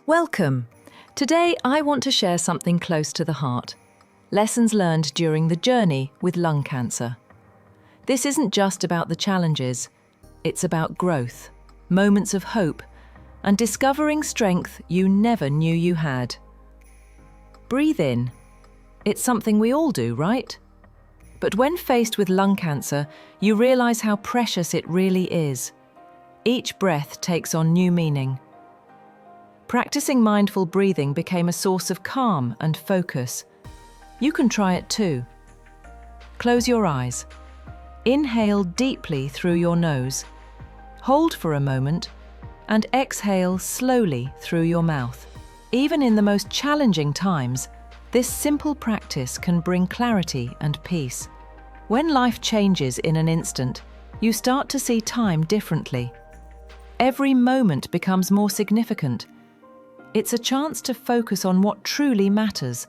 Welcome! Today I want to share something close to the heart. Lessons learned during the journey with lung cancer. This isn't just about the challenges, it's about growth, moments of hope, and discovering strength you never knew you had. Breathe in. It's something we all do, right? But when faced with lung cancer, you realize how precious it really is. Each breath takes on new meaning. Practicing mindful breathing became a source of calm and focus. You can try it too. Close your eyes. Inhale deeply through your nose. Hold for a moment and exhale slowly through your mouth. Even in the most challenging times, this simple practice can bring clarity and peace. When life changes in an instant, you start to see time differently. Every moment becomes more significant. It's a chance to focus on what truly matters,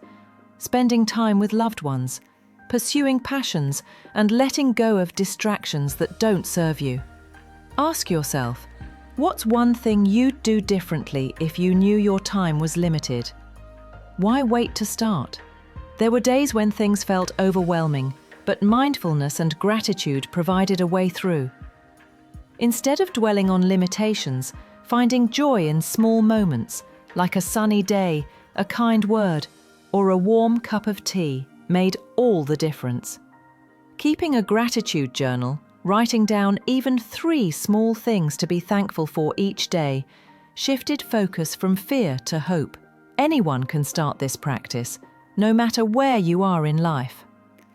spending time with loved ones, pursuing passions, and letting go of distractions that don't serve you. Ask yourself, what's one thing you'd do differently if you knew your time was limited? Why wait to start? There were days when things felt overwhelming, but mindfulness and gratitude provided a way through. Instead of dwelling on limitations, finding joy in small moments, like a sunny day, a kind word, or a warm cup of tea, made all the difference. Keeping a gratitude journal, writing down even 3 small things to be thankful for each day, shifted focus from fear to hope. Anyone can start this practice, no matter where you are in life.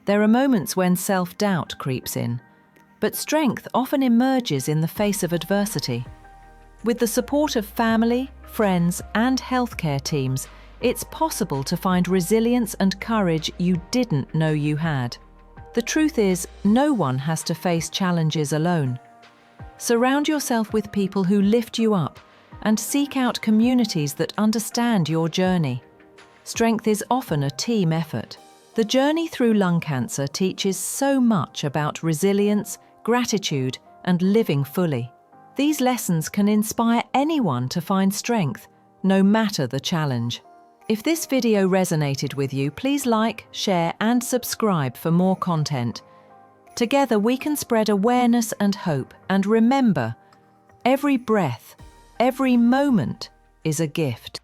There are moments when self-doubt creeps in, but strength often emerges in the face of adversity. With the support of family, friends, and healthcare teams, it's possible to find resilience and courage you didn't know you had. The truth is, no one has to face challenges alone. Surround yourself with people who lift you up and seek out communities that understand your journey. Strength is often a team effort. The journey through lung cancer teaches so much about resilience, gratitude, and living fully. These lessons can inspire anyone to find strength, no matter the challenge. If this video resonated with you, please like, share, and subscribe for more content. Together we can spread awareness and hope, and remember, every breath, every moment is a gift.